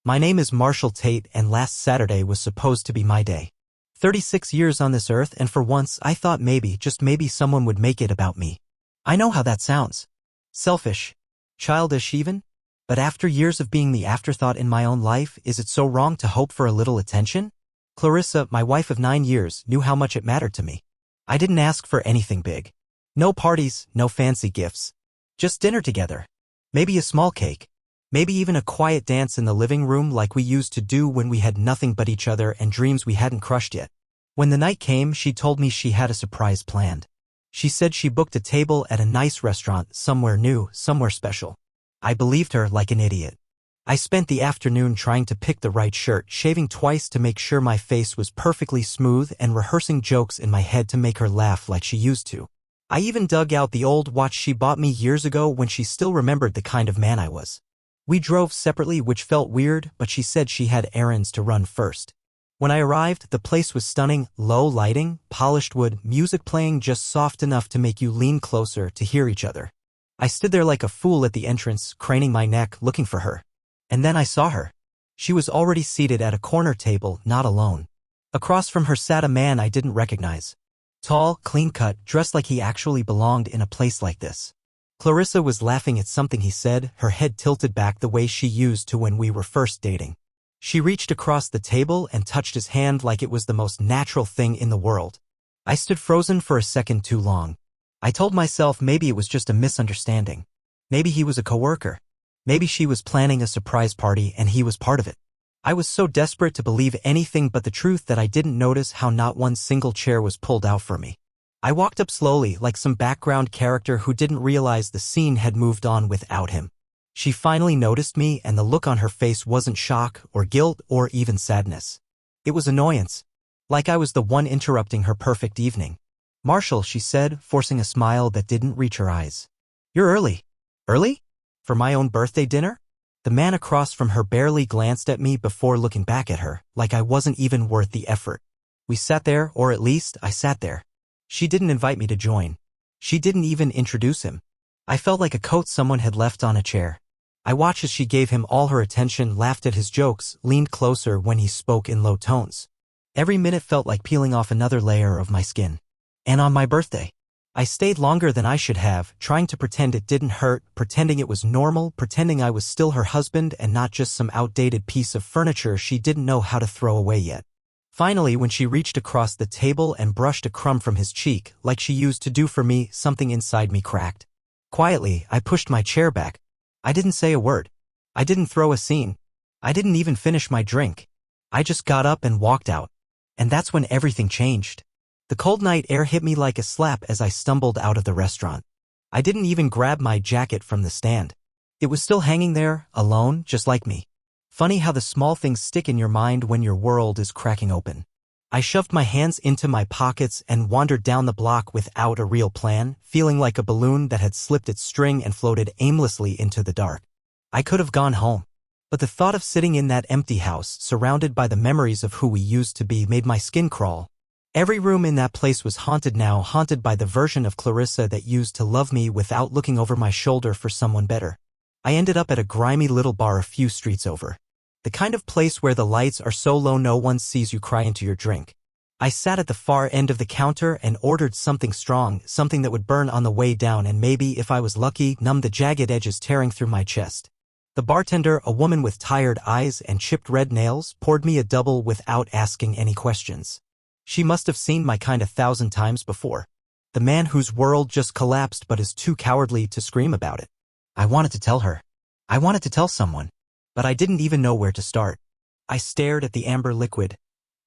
My name is Marshall Tate, and last Saturday was supposed to be my day. 36 years on this earth, and for once I thought maybe, just maybe, someone would make it about me. I know how that sounds. Selfish. Childish even. But after years of being the afterthought in my own life, is it so wrong to hope for a little attention? Clarissa, my wife of 9 years, knew how much it mattered to me. I didn't ask for anything big. No parties, no fancy gifts. Just dinner together. Maybe a small cake. Maybe even a quiet dance in the living room like we used to do when we had nothing but each other and dreams we hadn't crushed yet. When the night came, she told me she had a surprise planned. She said she booked a table at a nice restaurant, somewhere new, somewhere special. I believed her like an idiot. I spent the afternoon trying to pick the right shirt, shaving twice to make sure my face was perfectly smooth, and rehearsing jokes in my head to make her laugh like she used to. I even dug out the old watch she bought me years ago when she still remembered the kind of man I was. We drove separately, which felt weird, but she said she had errands to run first. When I arrived, the place was stunning, low lighting, polished wood, music playing just soft enough to make you lean closer to hear each other. I stood there like a fool at the entrance, craning my neck, looking for her. And then I saw her. She was already seated at a corner table, not alone. Across from her sat a man I didn't recognize. Tall, clean-cut, dressed like he actually belonged in a place like this. Clarissa was laughing at something he said, her head tilted back the way she used to when we were first dating. She reached across the table and touched his hand like it was the most natural thing in the world. I stood frozen for a second too long. I told myself maybe it was just a misunderstanding. Maybe he was a coworker. Maybe she was planning a surprise party and he was part of it. I was so desperate to believe anything but the truth that I didn't notice how not one single chair was pulled out for me. I walked up slowly, like some background character who didn't realize the scene had moved on without him. She finally noticed me, and the look on her face wasn't shock or guilt or even sadness. It was annoyance. Like I was the one interrupting her perfect evening. "Marshall," she said, forcing a smile that didn't reach her eyes. "You're early." "Early? For my own birthday dinner?" The man across from her barely glanced at me before looking back at her, like I wasn't even worth the effort. We sat there, or at least I sat there. She didn't invite me to join. She didn't even introduce him. I felt like a coat someone had left on a chair. I watched as she gave him all her attention, laughed at his jokes, leaned closer when he spoke in low tones. Every minute felt like peeling off another layer of my skin. And on my birthday, I stayed longer than I should have, trying to pretend it didn't hurt, pretending it was normal, pretending I was still her husband and not just some outdated piece of furniture she didn't know how to throw away yet. Finally, when she reached across the table and brushed a crumb from his cheek, like she used to do for me, something inside me cracked. Quietly, I pushed my chair back. I didn't say a word. I didn't throw a scene. I didn't even finish my drink. I just got up and walked out. And that's when everything changed. The cold night air hit me like a slap as I stumbled out of the restaurant. I didn't even grab my jacket from the stand. It was still hanging there, alone, just like me. Funny how the small things stick in your mind when your world is cracking open. I shoved my hands into my pockets and wandered down the block without a real plan, feeling like a balloon that had slipped its string and floated aimlessly into the dark. I could have gone home. But the thought of sitting in that empty house, surrounded by the memories of who we used to be, made my skin crawl. Every room in that place was haunted now, haunted by the version of Clarissa that used to love me without looking over my shoulder for someone better. I ended up at a grimy little bar a few streets over. The kind of place where the lights are so low no one sees you cry into your drink. I sat at the far end of the counter and ordered something strong, something that would burn on the way down and maybe, if I was lucky, numb the jagged edges tearing through my chest. The bartender, a woman with tired eyes and chipped red nails, poured me a double without asking any questions. She must have seen my kind 1,000 times before. The man whose world just collapsed but is too cowardly to scream about it. I wanted to tell her. I wanted to tell someone. But I didn't even know where to start. I stared at the amber liquid,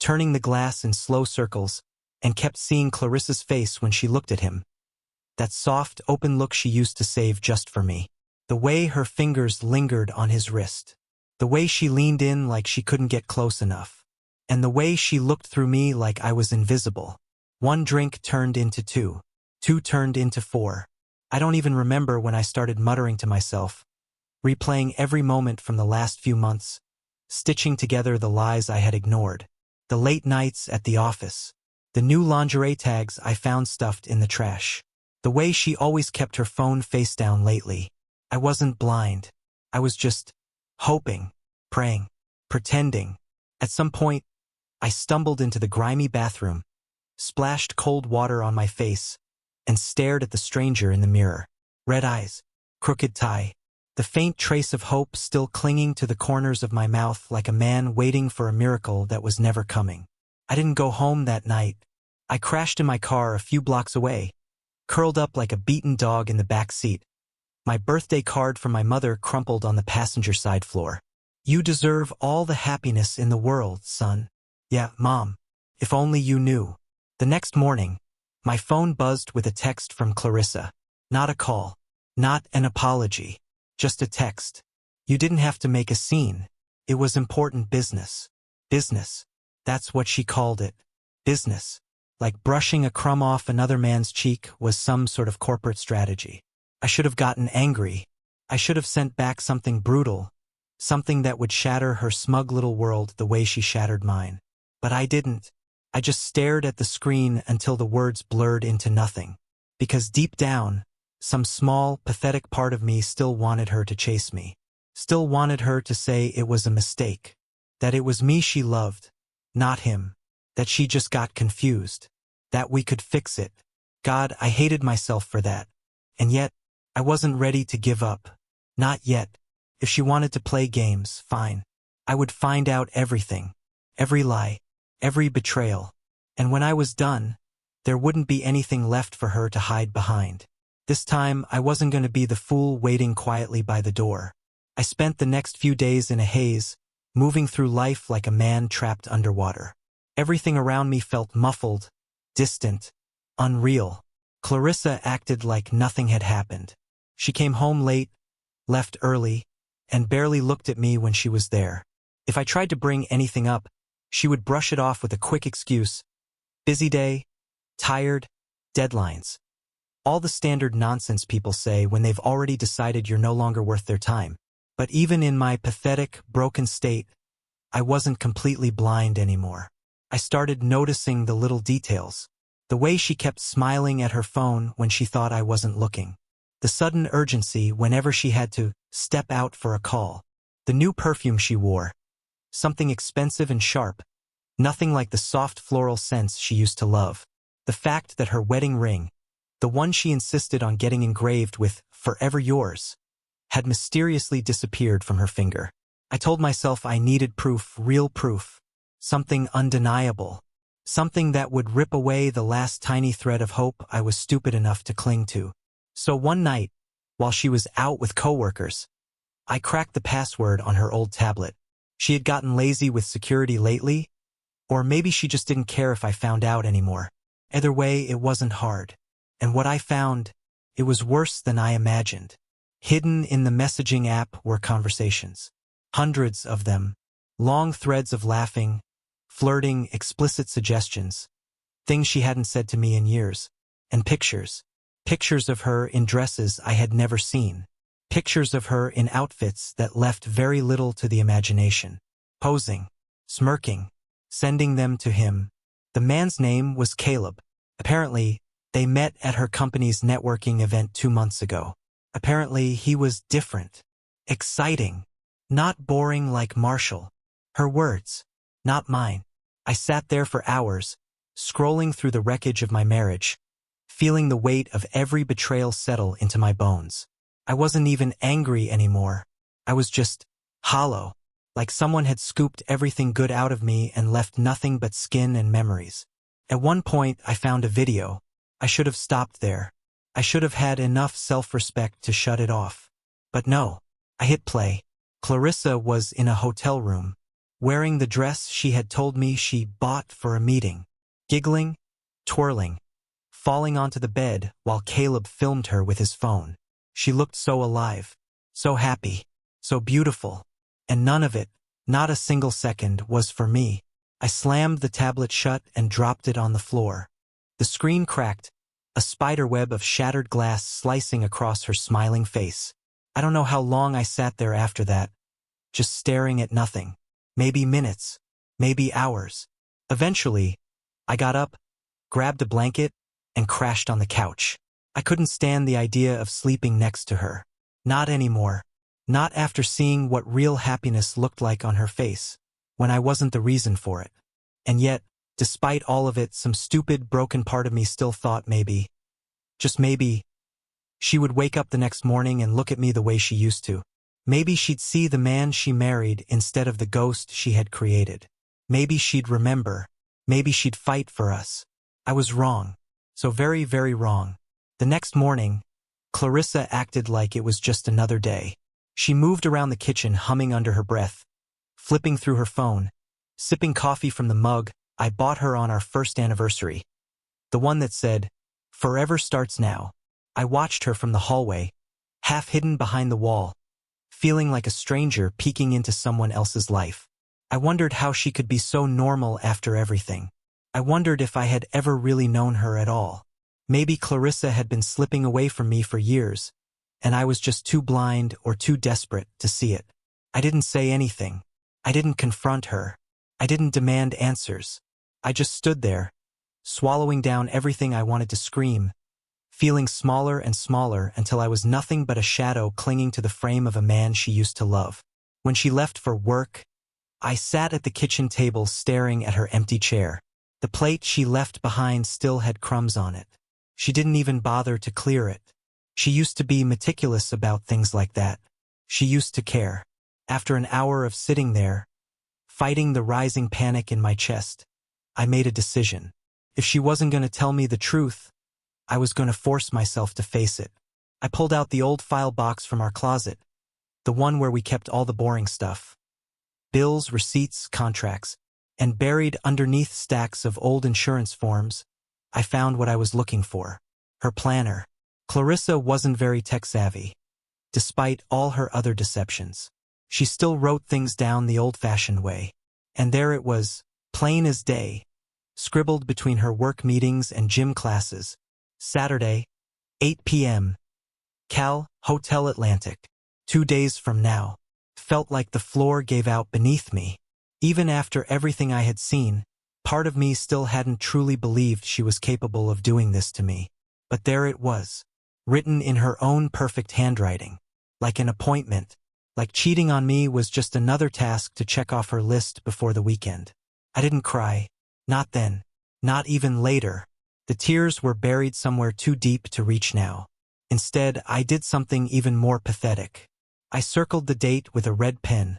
turning the glass in slow circles, and kept seeing Clarissa's face when she looked at him. That soft, open look she used to save just for me. The way her fingers lingered on his wrist. The way she leaned in like she couldn't get close enough. And the way she looked through me like I was invisible. One drink turned into two. Two turned into four. I don't even remember when I started muttering to myself, replaying every moment from the last few months, stitching together the lies I had ignored, the late nights at the office, the new lingerie tags I found stuffed in the trash, the way she always kept her phone face down lately. I wasn't blind. I was just hoping, praying. pretending. At some point, I stumbled into the grimy bathroom, splashed cold water on my face, and stared at the stranger in the mirror. Red eyes, crooked tie, the faint trace of hope still clinging to the corners of my mouth like a man waiting for a miracle that was never coming. I didn't go home that night. I crashed in my car a few blocks away, curled up like a beaten dog in the back seat. My birthday card from my mother crumpled on the passenger side floor. "You deserve all the happiness in the world, son." "Yeah, Mom. If only you knew." The next morning, my phone buzzed with a text from Clarissa. Not a call, not an apology, just a text. "You didn't have to make a scene. It was important business." Business. That's what she called it. Business. Like brushing a crumb off another man's cheek was some sort of corporate strategy. I should have gotten angry. I should have sent back something brutal, something that would shatter her smug little world the way she shattered mine. But I didn't. I just stared at the screen until the words blurred into nothing. Because deep down, some small, pathetic part of me still wanted her to chase me. Still wanted her to say it was a mistake. That it was me she loved, not him. That she just got confused. That we could fix it. God, I hated myself for that. And yet, I wasn't ready to give up. Not yet. If she wanted to play games, fine. I would find out everything. Every lie. Every betrayal. And when I was done, there wouldn't be anything left for her to hide behind. This time, I wasn't going to be the fool waiting quietly by the door. I spent the next few days in a haze, moving through life like a man trapped underwater. Everything around me felt muffled, distant, unreal. Clarissa acted like nothing had happened. She came home late, left early, and barely looked at me when she was there. If I tried to bring anything up, she would brush it off with a quick excuse. Busy day, tired, deadlines. All the standard nonsense people say when they've already decided you're no longer worth their time. But even in my pathetic, broken state, I wasn't completely blind anymore. I started noticing the little details. The way she kept smiling at her phone when she thought I wasn't looking. The sudden urgency whenever she had to step out for a call. The new perfume she wore. Something expensive and sharp. Nothing like the soft floral scents she used to love. The fact that her wedding ring, the one she insisted on getting engraved with "Forever Yours," had mysteriously disappeared from her finger. I told myself I needed proof, real proof. Something undeniable. Something that would rip away the last tiny thread of hope I was stupid enough to cling to. So one night, while she was out with coworkers, I cracked the password on her old tablet. She had gotten lazy with security lately, or maybe she just didn't care if I found out anymore. Either way, it wasn't hard. And what I found, it was worse than I imagined. Hidden in the messaging app were conversations. Hundreds of them. Long threads of laughing, flirting, explicit suggestions. Things she hadn't said to me in years. And pictures. Pictures of her in dresses I had never seen. Pictures of her in outfits that left very little to the imagination. Posing. Smirking. Sending them to him. The man's name was Caleb. Apparently, they met at her company's networking event 2 months ago. Apparently, he was different. Exciting. Not boring like Marshall. Her words. Not mine. I sat there for hours, scrolling through the wreckage of my marriage, feeling the weight of every betrayal settle into my bones. I wasn't even angry anymore. I was just hollow, like someone had scooped everything good out of me and left nothing but skin and memories. At one point, I found a video. I should have stopped there. I should have had enough self-respect to shut it off. But no, I hit play. Clarissa was in a hotel room, wearing the dress she had told me she bought for a meeting, giggling, twirling, falling onto the bed while Caleb filmed her with his phone. She looked so alive, so happy, so beautiful, and none of it, not a single second, was for me. I slammed the tablet shut and dropped it on the floor. The screen cracked, a spiderweb of shattered glass slicing across her smiling face. I don't know how long I sat there after that, just staring at nothing. Maybe minutes, maybe hours. Eventually, I got up, grabbed a blanket, and crashed on the couch. I couldn't stand the idea of sleeping next to her. Not anymore. Not after seeing what real happiness looked like on her face. when I wasn't the reason for it. And yet, despite all of it, some stupid, broken part of me still thought maybe, just maybe, she would wake up the next morning and look at me the way she used to. Maybe she'd see the man she married instead of the ghost she had created. Maybe she'd remember. Maybe she'd fight for us. I was wrong. So very, very wrong. The next morning, Clarissa acted like it was just another day. She moved around the kitchen humming under her breath, flipping through her phone, sipping coffee from the mug I bought her on our first anniversary. The one that said, "Forever starts now." I watched her from the hallway, half hidden behind the wall, feeling like a stranger peeking into someone else's life. I wondered how she could be so normal after everything. I wondered if I had ever really known her at all. Maybe Clarissa had been slipping away from me for years, and I was just too blind or too desperate to see it. I didn't say anything. I didn't confront her. I didn't demand answers. I just stood there, swallowing down everything I wanted to scream, feeling smaller and smaller until I was nothing but a shadow clinging to the frame of a man she used to love. When she left for work, I sat at the kitchen table staring at her empty chair. The plate she left behind still had crumbs on it. She didn't even bother to clear it. She used to be meticulous about things like that. She used to care. After an hour of sitting there, fighting the rising panic in my chest, I made a decision. If she wasn't going to tell me the truth, I was going to force myself to face it. I pulled out the old file box from our closet, the one where we kept all the boring stuff. Bills, receipts, contracts, and buried underneath stacks of old insurance forms, I found what I was looking for. Her planner. Clarissa wasn't very tech-savvy, despite all her other deceptions. She still wrote things down the old-fashioned way. And there it was, plain as day, scribbled between her work meetings and gym classes. Saturday, 8 p.m. Cal, Hotel Atlantic. 2 days from now. Felt like the floor gave out beneath me. Even after everything I had seen, part of me still hadn't truly believed she was capable of doing this to me. But there it was, written in her own perfect handwriting. Like an appointment. Like cheating on me was just another task to check off her list before the weekend. I didn't cry. Not then. Not even later. The tears were buried somewhere too deep to reach now. Instead, I did something even more pathetic. I circled the date with a red pen,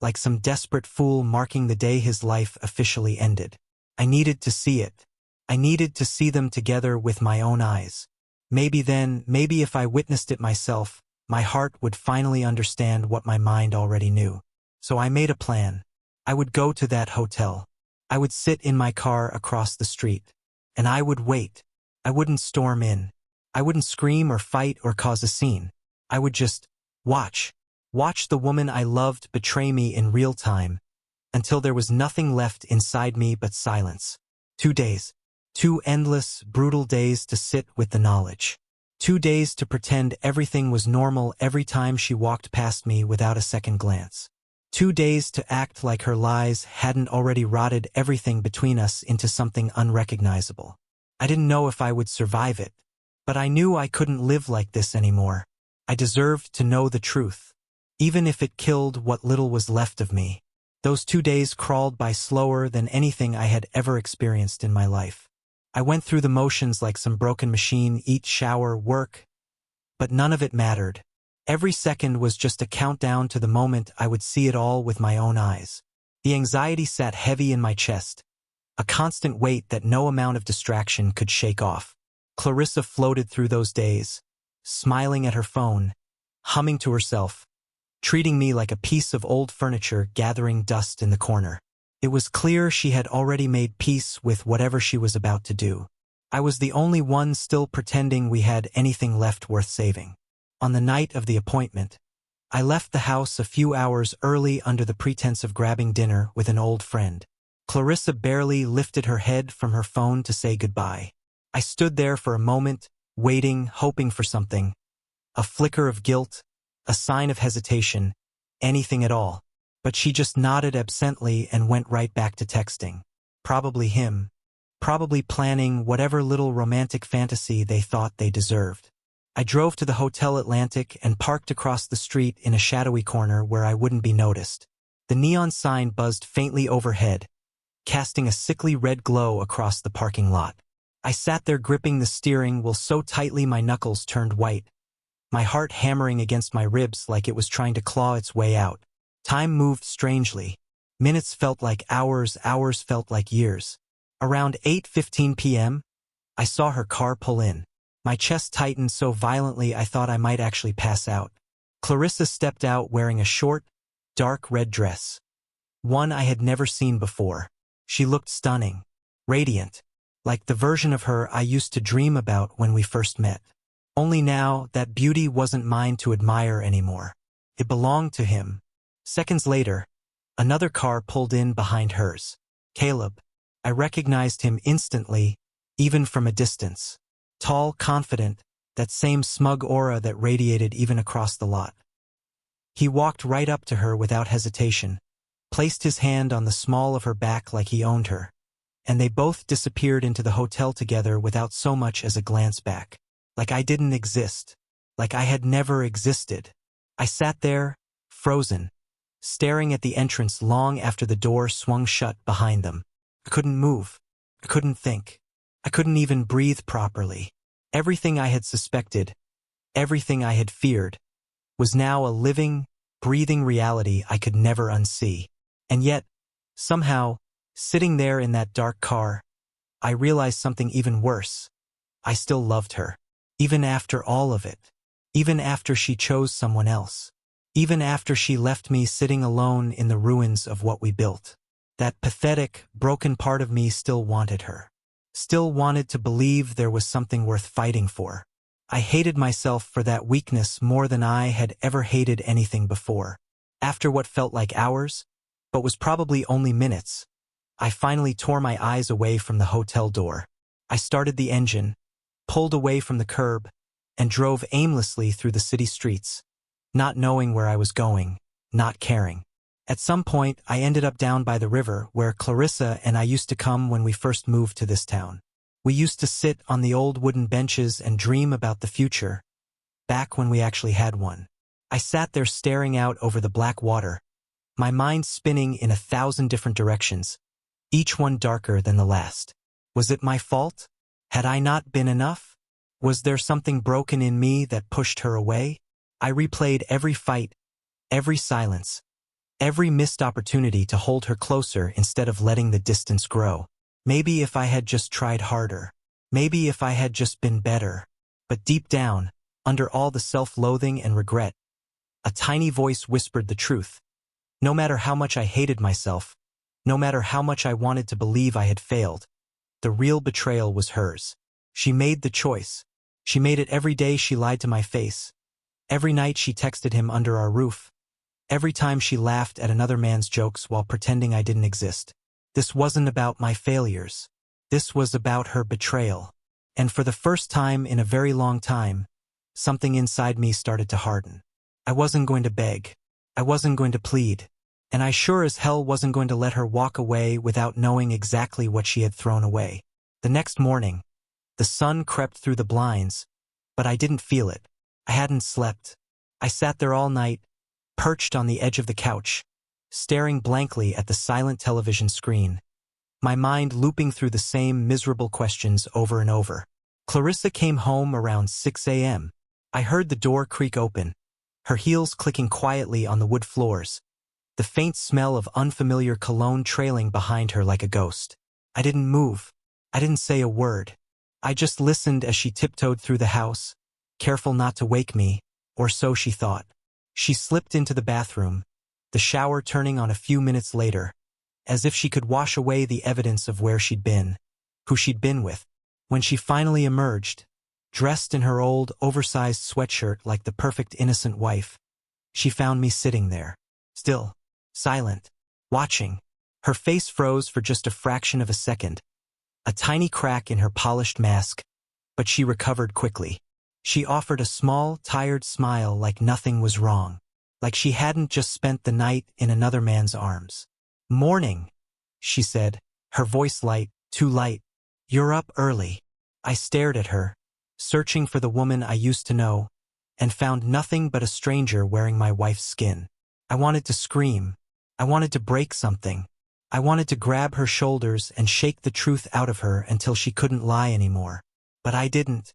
like some desperate fool marking the day his life officially ended. I needed to see it. I needed to see them together with my own eyes. Maybe then, maybe if I witnessed it myself, my heart would finally understand what my mind already knew. So I made a plan. I would go to that hotel. I would sit in my car across the street. And I would wait. I wouldn't storm in. I wouldn't scream or fight or cause a scene. I would just watch. Watch the woman I loved betray me in real time, until there was nothing left inside me but silence. 2 days. 2 endless, brutal days to sit with the knowledge. 2 days to pretend everything was normal every time she walked past me without a second glance. 2 days to act like her lies hadn't already rotted everything between us into something unrecognizable. I didn't know if I would survive it, but I knew I couldn't live like this anymore. I deserved to know the truth, even if it killed what little was left of me. Those 2 days crawled by slower than anything I had ever experienced in my life. I went through the motions like some broken machine, eat, shower, work, but none of it mattered. Every second was just a countdown to the moment I would see it all with my own eyes. The anxiety sat heavy in my chest, a constant weight that no amount of distraction could shake off. Clarissa floated through those days, smiling at her phone, humming to herself, treating me like a piece of old furniture gathering dust in the corner. It was clear she had already made peace with whatever she was about to do. I was the only one still pretending we had anything left worth saving. On the night of the appointment, I left the house a few hours early under the pretense of grabbing dinner with an old friend. Clarissa barely lifted her head from her phone to say goodbye. I stood there for a moment, waiting, hoping for something. A flicker of guilt, a sign of hesitation, anything at all. But she just nodded absently and went right back to texting. Probably him. Probably planning whatever little romantic fantasy they thought they deserved. I drove to the Hotel Atlantic and parked across the street in a shadowy corner where I wouldn't be noticed. The neon sign buzzed faintly overhead, casting a sickly red glow across the parking lot. I sat there gripping the steering wheel so tightly my knuckles turned white, my heart hammering against my ribs like it was trying to claw its way out. Time moved strangely. Minutes felt like hours, hours felt like years. Around 8:15 p.m., I saw her car pull in. My chest tightened so violently I thought I might actually pass out. Clarissa stepped out wearing a short, dark red dress. One I had never seen before. She looked stunning, radiant, like the version of her I used to dream about when we first met. Only now, that beauty wasn't mine to admire anymore. It belonged to him. Seconds later, another car pulled in behind hers. Caleb. I recognized him instantly, even from a distance. Tall, confident, that same smug aura that radiated even across the lot. He walked right up to her without hesitation, placed his hand on the small of her back like he owned her, and they both disappeared into the hotel together without so much as a glance back. Like I didn't exist. Like I had never existed. I sat there, frozen, staring at the entrance long after the door swung shut behind them. I couldn't move. I couldn't think. I couldn't even breathe properly. Everything I had suspected, everything I had feared, was now a living, breathing reality I could never unsee. And yet, somehow, sitting there in that dark car, I realized something even worse. I still loved her. Even after all of it. Even after she chose someone else. Even after she left me sitting alone in the ruins of what we built. That pathetic, broken part of me still wanted her. Still wanted to believe there was something worth fighting for. I hated myself for that weakness more than I had ever hated anything before. After what felt like hours, but was probably only minutes, I finally tore my eyes away from the hotel door. I started the engine, pulled away from the curb, and drove aimlessly through the city streets, not knowing where I was going, not caring. At some point, I ended up down by the river where Clarissa and I used to come when we first moved to this town. We used to sit on the old wooden benches and dream about the future, back when we actually had one. I sat there staring out over the black water, my mind spinning in 1,000 different directions, each one darker than the last. Was it my fault? Had I not been enough? Was there something broken in me that pushed her away? I replayed every fight, every silence, every missed opportunity to hold her closer instead of letting the distance grow. Maybe if I had just tried harder. Maybe if I had just been better. But deep down, under all the self-loathing and regret, a tiny voice whispered the truth. No matter how much I hated myself, no matter how much I wanted to believe I had failed, the real betrayal was hers. She made the choice. She made it every day she lied to my face. Every night she texted him under our roof. Every time she laughed at another man's jokes while pretending I didn't exist. This wasn't about my failures. This was about her betrayal. And for the first time in a very long time, something inside me started to harden. I wasn't going to beg. I wasn't going to plead. And I sure as hell wasn't going to let her walk away without knowing exactly what she had thrown away. The next morning, the sun crept through the blinds, but I didn't feel it. I hadn't slept. I sat there all night, perched on the edge of the couch, staring blankly at the silent television screen, my mind looping through the same miserable questions over and over. Clarissa came home around 6 a.m. I heard the door creak open, her heels clicking quietly on the wood floors, the faint smell of unfamiliar cologne trailing behind her like a ghost. I didn't move. I didn't say a word. I just listened as she tiptoed through the house, careful not to wake me, or so she thought. She slipped into the bathroom, the shower turning on a few minutes later, as if she could wash away the evidence of where she'd been, who she'd been with. When she finally emerged, dressed in her old, oversized sweatshirt like the perfect innocent wife, she found me sitting there, still, silent, watching. Her face froze for just a fraction of a second, a tiny crack in her polished mask, but she recovered quickly. She offered a small, tired smile like nothing was wrong, like she hadn't just spent the night in another man's arms. "Morning," she said, her voice light, too light. "You're up early." I stared at her, searching for the woman I used to know, and found nothing but a stranger wearing my wife's skin. I wanted to scream. I wanted to break something. I wanted to grab her shoulders and shake the truth out of her until she couldn't lie anymore. But I didn't.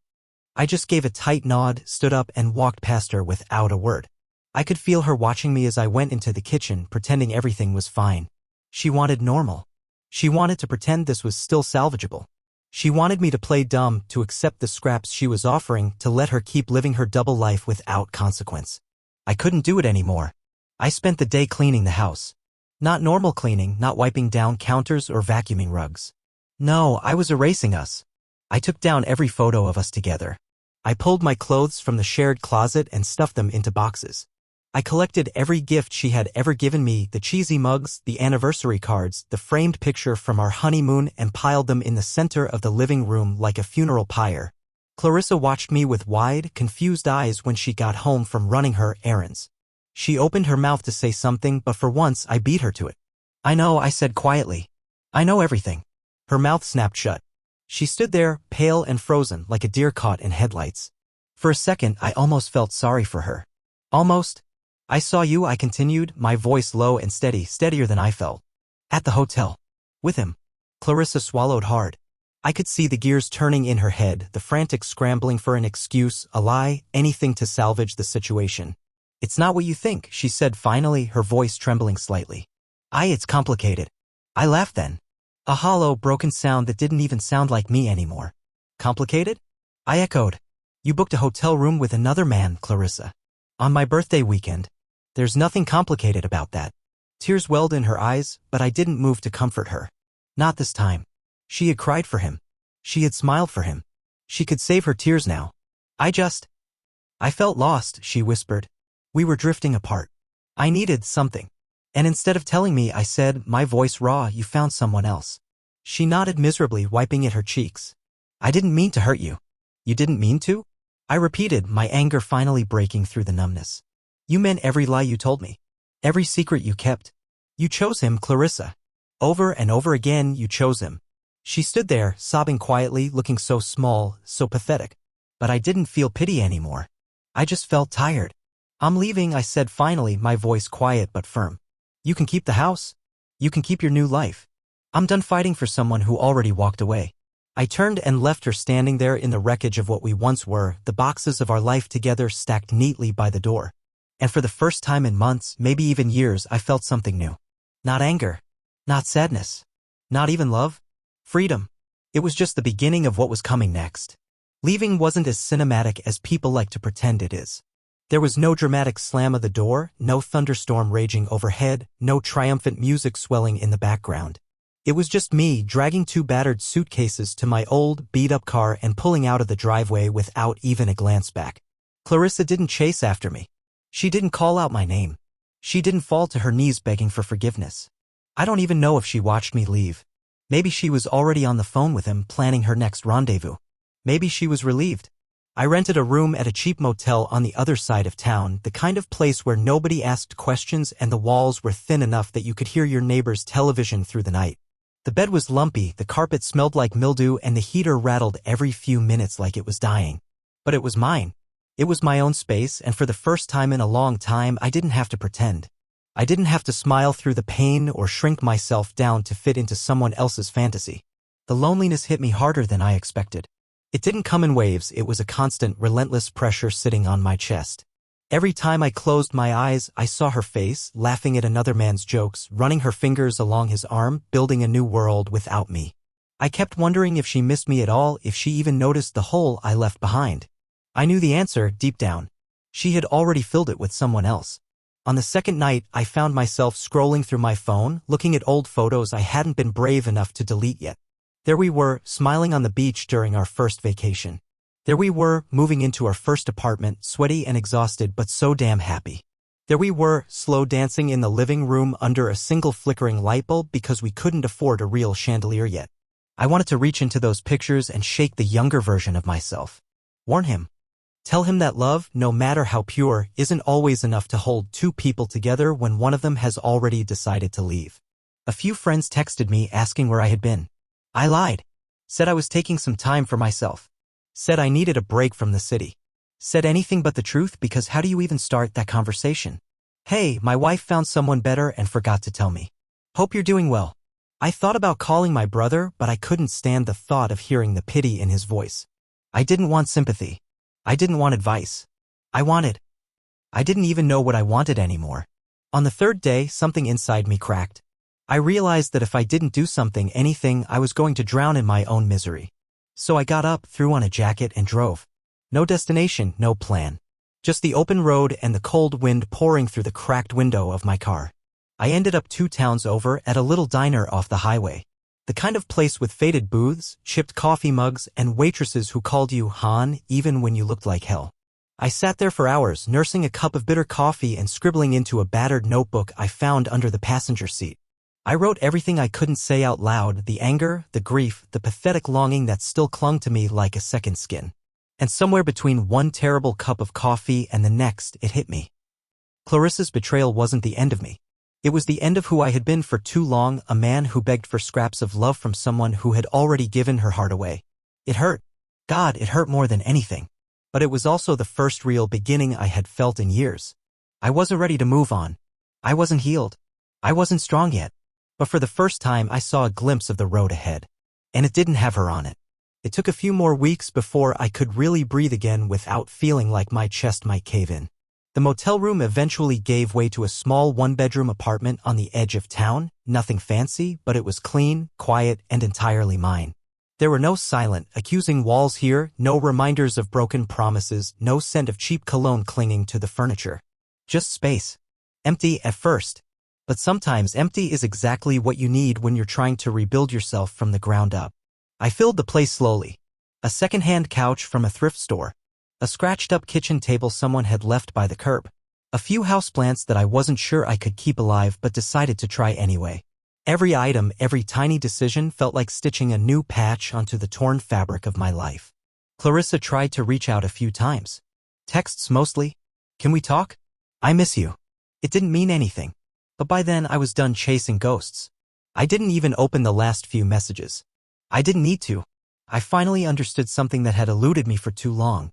I just gave a tight nod, stood up, and walked past her without a word. I could feel her watching me as I went into the kitchen, pretending everything was fine. She wanted normal. She wanted to pretend this was still salvageable. She wanted me to play dumb, to accept the scraps she was offering, to let her keep living her double life without consequence. I couldn't do it anymore. I spent the day cleaning the house. Not normal cleaning, not wiping down counters or vacuuming rugs. No, I was erasing us. I took down every photo of us together. I pulled my clothes from the shared closet and stuffed them into boxes. I collected every gift she had ever given me, the cheesy mugs, the anniversary cards, the framed picture from our honeymoon, and piled them in the center of the living room like a funeral pyre. Clarissa watched me with wide, confused eyes when she got home from running her errands. She opened her mouth to say something, but for once I beat her to it. I know, I said quietly. I know everything. Her mouth snapped shut. She stood there, pale and frozen, like a deer caught in headlights. For a second, I almost felt sorry for her. Almost. I saw you, I continued, my voice low and steady, steadier than I felt. At the hotel. With him. Clarissa swallowed hard. I could see the gears turning in her head, the frantic scrambling for an excuse, a lie, anything to salvage the situation. It's not what you think, she said finally, her voice trembling slightly. It's complicated. I laughed then. A hollow, broken sound that didn't even sound like me anymore. Complicated? I echoed. You booked a hotel room with another man, Clarissa. On my birthday weekend. There's nothing complicated about that. Tears welled in her eyes, but I didn't move to comfort her. Not this time. She had cried for him. She had smiled for him. She could save her tears now. I felt lost, she whispered. We were drifting apart. I needed something. And instead of telling me, I said, my voice raw, you found someone else. She nodded miserably, wiping at her cheeks. I didn't mean to hurt you. You didn't mean to? I repeated, my anger finally breaking through the numbness. You meant every lie you told me. Every secret you kept. You chose him, Clarissa. Over and over again, you chose him. She stood there, sobbing quietly, looking so small, so pathetic. But I didn't feel pity anymore. I just felt tired. I'm leaving, I said finally, my voice quiet but firm. You can keep the house. You can keep your new life. I'm done fighting for someone who already walked away. I turned and left her standing there in the wreckage of what we once were, the boxes of our life together stacked neatly by the door. And for the first time in months, maybe even years, I felt something new. Not anger. Not sadness. Not even love. Freedom. It was just the beginning of what was coming next. Leaving wasn't as cinematic as people like to pretend it is. There was no dramatic slam of the door, no thunderstorm raging overhead, no triumphant music swelling in the background. It was just me dragging 2 battered suitcases to my old, beat-up car and pulling out of the driveway without even a glance back. Clarissa didn't chase after me. She didn't call out my name. She didn't fall to her knees begging for forgiveness. I don't even know if she watched me leave. Maybe she was already on the phone with him planning her next rendezvous. Maybe she was relieved. I rented a room at a cheap motel on the other side of town, the kind of place where nobody asked questions and the walls were thin enough that you could hear your neighbor's television through the night. The bed was lumpy, the carpet smelled like mildew, and the heater rattled every few minutes like it was dying. But it was mine. It was my own space, and for the first time in a long time, I didn't have to pretend. I didn't have to smile through the pain or shrink myself down to fit into someone else's fantasy. The loneliness hit me harder than I expected. It didn't come in waves, it was a constant, relentless pressure sitting on my chest. Every time I closed my eyes, I saw her face, laughing at another man's jokes, running her fingers along his arm, building a new world without me. I kept wondering if she missed me at all, if she even noticed the hole I left behind. I knew the answer, deep down. She had already filled it with someone else. On the second night, I found myself scrolling through my phone, looking at old photos I hadn't been brave enough to delete yet. There we were, smiling on the beach during our first vacation. There we were, moving into our first apartment, sweaty and exhausted but so damn happy. There we were, slow dancing in the living room under a single flickering light bulb because we couldn't afford a real chandelier yet. I wanted to reach into those pictures and shake the younger version of myself. Warn him. Tell him that love, no matter how pure, isn't always enough to hold 2 people together when one of them has already decided to leave. A few friends texted me asking where I had been. I lied. Said I was taking some time for myself. Said I needed a break from the city. Said anything but the truth because how do you even start that conversation? Hey, my wife found someone better and forgot to tell me. Hope you're doing well. I thought about calling my brother, but I couldn't stand the thought of hearing the pity in his voice. I didn't want sympathy. I didn't want advice. I didn't even know what I wanted anymore. On the third day, something inside me cracked. I realized that if I didn't do anything, I was going to drown in my own misery. So I got up, threw on a jacket, and drove. No destination, no plan. Just the open road and the cold wind pouring through the cracked window of my car. I ended up 2 towns over at a little diner off the highway. The kind of place with faded booths, chipped coffee mugs, and waitresses who called you Han even when you looked like hell. I sat there for hours, nursing a cup of bitter coffee and scribbling into a battered notebook I found under the passenger seat. I wrote everything I couldn't say out loud, the anger, the grief, the pathetic longing that still clung to me like a second skin. And somewhere between one terrible cup of coffee and the next, it hit me. Clarissa's betrayal wasn't the end of me. It was the end of who I had been for too long, a man who begged for scraps of love from someone who had already given her heart away. It hurt. God, it hurt more than anything. But it was also the first real beginning I had felt in years. I wasn't ready to move on. I wasn't healed. I wasn't strong yet. But for the first time I saw a glimpse of the road ahead. And it didn't have her on it. It took a few more weeks before I could really breathe again without feeling like my chest might cave in. The motel room eventually gave way to a small 1-bedroom apartment on the edge of town, nothing fancy, but it was clean, quiet, and entirely mine. There were no silent, accusing walls here, no reminders of broken promises, no scent of cheap cologne clinging to the furniture. Just space. Empty at first. But sometimes empty is exactly what you need when you're trying to rebuild yourself from the ground up. I filled the place slowly. A second-hand couch from a thrift store. A scratched-up kitchen table someone had left by the curb. A few houseplants that I wasn't sure I could keep alive but decided to try anyway. Every item, every tiny decision felt like stitching a new patch onto the torn fabric of my life. Clarissa tried to reach out a few times. Texts mostly. Can we talk? I miss you. It didn't mean anything. But by then I was done chasing ghosts. I didn't even open the last few messages. I didn't need to. I finally understood something that had eluded me for too long.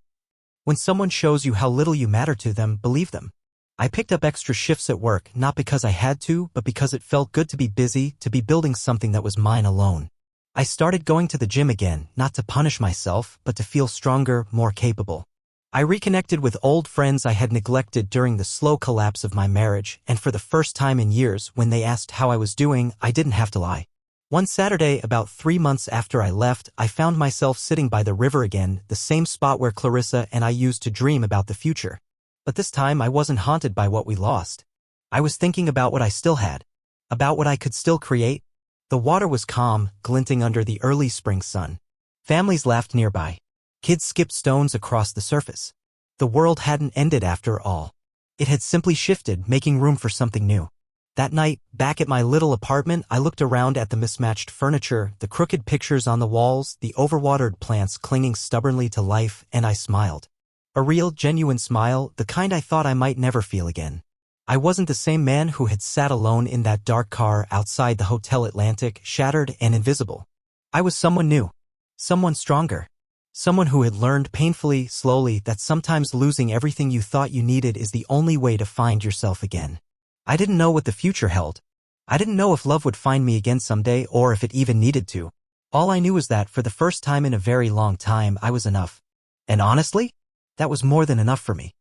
When someone shows you how little you matter to them, believe them. I picked up extra shifts at work, not because I had to, but because it felt good to be busy, to be building something that was mine alone. I started going to the gym again, not to punish myself, but to feel stronger, more capable. I reconnected with old friends I had neglected during the slow collapse of my marriage, and for the first time in years, when they asked how I was doing, I didn't have to lie. One Saturday, about 3 months after I left, I found myself sitting by the river again, the same spot where Clarissa and I used to dream about the future. But this time I wasn't haunted by what we lost. I was thinking about what I still had. About what I could still create. The water was calm, glinting under the early spring sun. Families laughed nearby. Kids skipped stones across the surface. The world hadn't ended after all. It had simply shifted, making room for something new. That night, back at my little apartment, I looked around at the mismatched furniture, the crooked pictures on the walls, the overwatered plants clinging stubbornly to life, and I smiled. A real, genuine smile, the kind I thought I might never feel again. I wasn't the same man who had sat alone in that dark car outside the Hotel Atlantic, shattered and invisible. I was someone new. Someone stronger. Someone who had learned painfully, slowly, that sometimes losing everything you thought you needed is the only way to find yourself again. I didn't know what the future held. I didn't know if love would find me again someday or if it even needed to. All I knew was that for the first time in a very long time I was enough. And honestly, that was more than enough for me.